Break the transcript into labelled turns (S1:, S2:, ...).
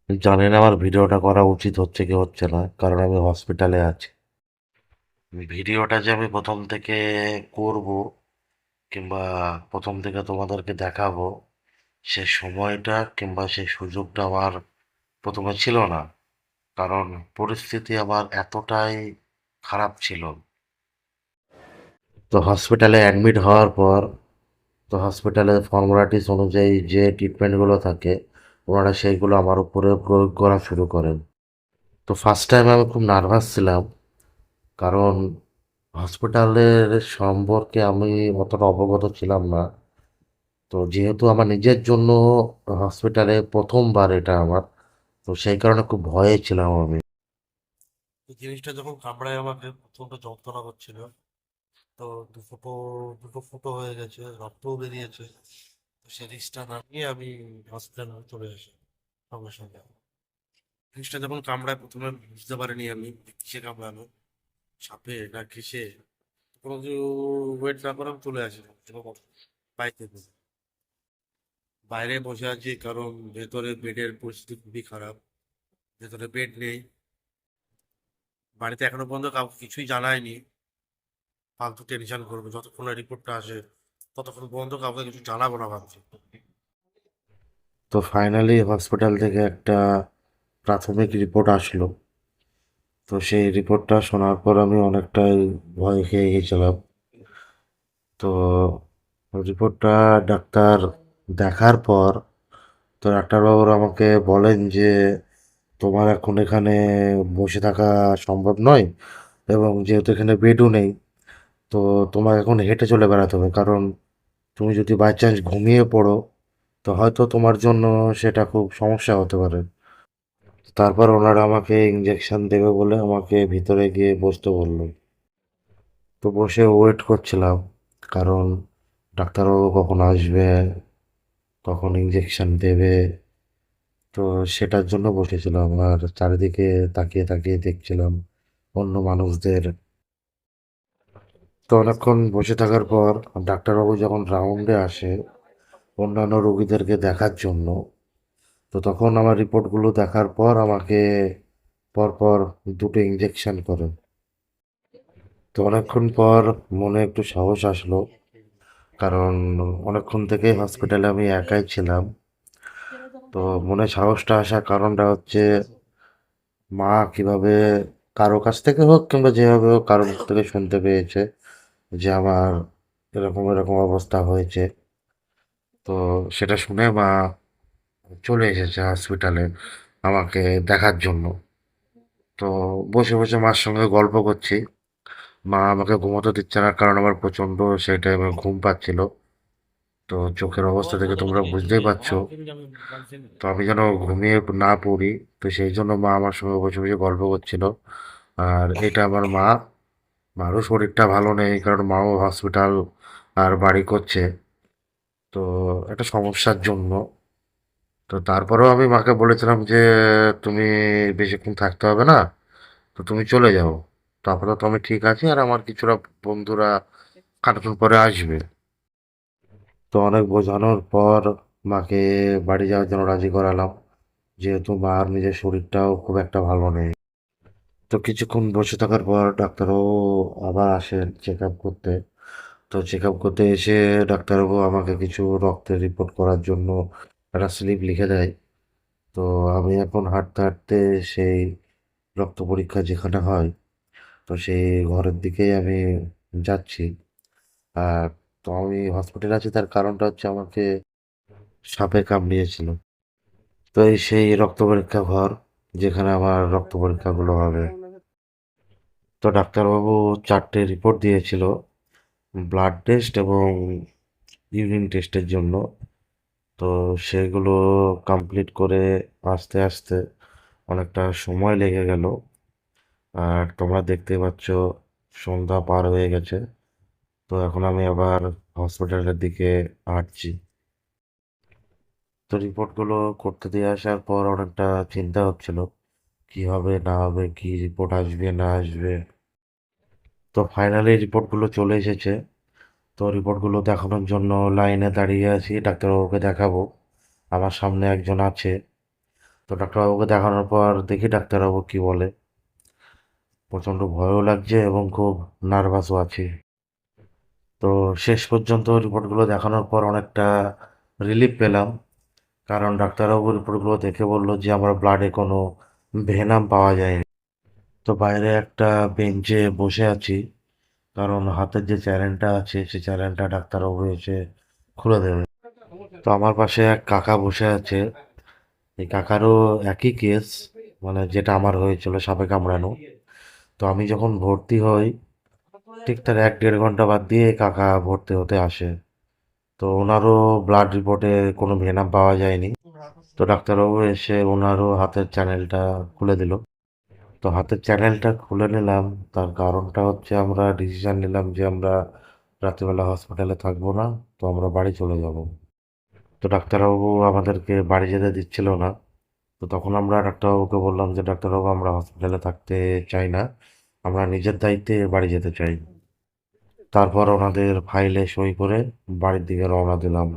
S1: জানি না আমার ভিডিওটা করা উচিত হচ্ছে কি হচ্ছে না, কারণ আমি হসপিটালে আছি। ভিডিওটা যে আমি প্রথম থেকে করব কিংবা প্রথম থেকে তোমাদেরকে দেখাবো, সে সময়টা কিংবা সেই সুযোগটা আমার প্রথমে ছিল না। কারণ পরিস্থিতি আমার এতটাই খারাপ ছিল। তো হসপিটালে অ্যাডমিট হওয়ার পর, তো হসপিটালের ফর্মালিটিস অনুযায়ী যে ট্রিটমেন্টগুলো থাকে, ওনারা সেইগুলো আমার উপরে প্রয়োগ করা শুরু করেন। তো ফার্স্ট টাইম আমি খুব নার্ভাস ছিলাম, কারণ হসপিটালের সম্পর্কে আমি অতটা অবগত ছিলাম না। তো যেহেতু আমার নিজের জন্য হসপিটালে প্রথমবার এটা আমার, তো সেই কারণে খুব ভয়ে ছিলাম আমি।
S2: এই জিনিসটা যখন কামড়ায় আমাকে প্রচন্ড যন্ত্রণা করছিল। তো দু ফুটো দুটো ফুটো হয়ে গেছে, রক্তও বেরিয়েছে। তো সে রিস্কটা না নিয়ে আমি হসপিটালে চলে আসি সঙ্গে সঙ্গে। জিনিসটা যখন কামড়ায় প্রথমে বুঝতে পারিনি আমি যে কিসে কামড়ালো, সাপে না কিসে। কোনো কিছু ওয়েট না করে আমি চলে আসি এবং বাইরে বাইরে বসে আছি, কারণ ভেতরে বেডের পরিস্থিতি খুবই খারাপ। ভেতরে বেড নেই। বাড়িতে এখনো পর্যন্ত কাউকে কিছুই জানায়নি। ফালতু টেনশন করবো যতক্ষণ না রিপোর্টটা আসে, ততক্ষণ পর্যন্ত কাউকে কিছু জানাবো না ভাবছি।
S1: তো ফাইনালি হসপিটাল থেকে একটা প্রাথমিক রিপোর্ট আসলো। তো সেই রিপোর্টটা শোনার পর আমি অনেকটাই ভয় খেয়ে গেছিলাম। তো রিপোর্টটা ডাক্তার দেখার পর, তো ডাক্তারবাবুরা আমাকে বলেন যে তোমার এখন এখানে বসে থাকা সম্ভব নয়, এবং যেহেতু এখানে বেডও নেই, তো তোমার এখন হেঁটে চলে বেড়াতে হবে, কারণ তুমি যদি বাই চান্স ঘুমিয়ে পড়ো, তো হয়তো তোমার জন্য সেটা খুব সমস্যা হতে পারে। তারপর ওনারা আমাকে ইঞ্জেকশন দেবে বলে আমাকে ভিতরে গিয়ে বসতে বললো। তো বসে ওয়েট করছিলাম, কারণ ডাক্তারবাবু কখন আসবে, কখন ইঞ্জেকশন দেবে। তো সেটার জন্য বসেছিলাম আর চারিদিকে তাকিয়ে তাকিয়ে দেখছিলাম অন্য মানুষদের। তো অনেকক্ষণ বসে থাকার পর ডাক্তারবাবু যখন রাউন্ডে আসে অন্যান্য রোগীদেরকে দেখার জন্য, তো তখন আমার রিপোর্টগুলো দেখার পর আমাকে পরপর দুটো ইঞ্জেকশন করে। তো অনেকক্ষণ পর মনে একটু সাহস আসলো, কারণ অনেকক্ষণ থেকে হসপিটালে আমি একাই ছিলাম। তো মনে সাহসটা আসার কারণটা হচ্ছে মা কিভাবে কারো কাছ থেকে হোক কিংবা যেভাবে হোক কারো মুখ থেকে শুনতে পেয়েছে যে আমার এরকম এরকম অবস্থা হয়েছে। তো সেটা শুনে মা চলে এসেছে হসপিটালে আমাকে দেখার জন্য। তো বসে বসে মার সঙ্গে গল্প করছি। মা আমাকে ঘুমোতে দিচ্ছে না, কারণ আমার প্রচণ্ড সেই টাইমে ঘুম পাচ্ছিল। তো চোখের অবস্থা দেখে তোমরা বুঝতেই পারছো। তো আমি যেন ঘুমিয়ে না পড়ি, তো সেই জন্য মা আমার সঙ্গে বসে বসে গল্প করছিল। আর এটা আমার মা, মারও শরীরটা ভালো নেই, কারণ মাও হসপিটাল আর বাড়ি করছে। তো একটা সমস্যার জন্য, তো তারপরেও আমি মাকে বলেছিলাম যে তুমি বেশিক্ষণ থাকতে হবে না, তো তুমি চলে যাও। তো আপাতত আমি ঠিক আছি, আর আমার কিছুটা বন্ধুরা খানিকক্ষণ পরে আসবে। তো অনেক বোঝানোর পর মাকে বাড়ি যাওয়ার জন্য রাজি করালাম, যেহেতু মার নিজের শরীরটাও খুব একটা ভালো নেই। তো কিছুক্ষণ বসে থাকার পর ডাক্তারবাবু আবার আসেন চেক আপ করতে। তো চেক আপ করতে এসে ডাক্তারবাবু আমাকে কিছু রক্তের রিপোর্ট করার জন্য একটা স্লিপ লিখে দেয়। তো আমি এখন হাঁটতে হাঁটতে সেই রক্ত পরীক্ষা যেখানে হয়, তো সেই ঘরের দিকেই আমি যাচ্ছি। আর তো আমি হসপিটালে আছি, তার কারণটা হচ্ছে আমাকে সাপে কামড়িয়েছিল। তো এই সেই রক্ত পরীক্ষা ঘর, যেখানে আমার রক্ত পরীক্ষাগুলো হবে। তো ডাক্তারবাবু চারটে রিপোর্ট দিয়েছিল, ব্লাড টেস্ট এবং ইউরিন টেস্টের জন্য। তো সেগুলো কমপ্লিট করে আসতে আসতে অনেকটা সময় লেগে গেল। আর তোমরা দেখতেই পাচ্ছ সন্ধ্যা পার হয়ে গেছে। তো এখন আমি আবার হসপিটালের দিকে হাঁটছি। তো রিপোর্টগুলো করতে দিয়ে আসার পর অনেকটা চিন্তা হচ্ছিল কি হবে না হবে, কি রিপোর্ট আসবে না আসবে। তো ফাইনালি রিপোর্টগুলো চলে এসেছে। তো রিপোর্টগুলো দেখানোর জন্য লাইনে দাঁড়িয়ে আছি, ডাক্তারবাবুকে দেখাবো। আমার সামনে একজন আছে। তো ডাক্তারবাবুকে দেখানোর পর দেখি ডাক্তারবাবু কি বলে। প্রচণ্ড ভয়ও লাগছে এবং খুব নার্ভাসও আছি। তো শেষ পর্যন্ত রিপোর্টগুলো দেখানোর পর অনেকটা রিলিফ পেলাম, কারণ ডাক্তারবাবু রিপোর্টগুলো দেখে বললো যে আমার ব্লাডে কোনো ভেনাম পাওয়া যায়নি। তো বাইরে একটা বেঞ্চে বসে আছি, কারণ হাতের যে চ্যানেলটা আছে সেই চ্যানেলটা ডাক্তারবাবু এসে খুলে দেবে। তো আমার পাশে এক কাকা বসে আছে, এই কাকারও একই কেস, মানে যেটা আমার হয়েছিল সাপে কামড়ানো। তো আমি যখন ভর্তি হই ঠিক তার 1-1.5 ঘন্টা বাদ দিয়ে কাকা ভর্তি হতে আসে। তো ওনারও ব্লাড রিপোর্টে কোনো ভেনাম পাওয়া যায়নি। তো ডাক্তারবাবু এসে ওনারও হাতের চ্যানেলটা খুলে দিল। তো হাতের চ্যানেলটা খুলে নিলাম, তার কারণটা হচ্ছে আমরা ডিসিশন নিলাম যে আমরা রাত্রিবেলা হসপিটালে থাকবো না, তো আমরা বাড়ি চলে যাব। তো ডাক্তারবাবু আমাদেরকে বাড়ি যেতে দিচ্ছিল না। তো তখন আমরা ডাক্তারবাবুকে বললাম যে ডাক্তারবাবু আমরা হসপিটালে থাকতে চাই না, আমরা নিজের দায়িত্বে বাড়ি যেতে চাই। তারপর ওনাদের ফাইলে সই করে বাড়ির দিকে রওনা দিলাম।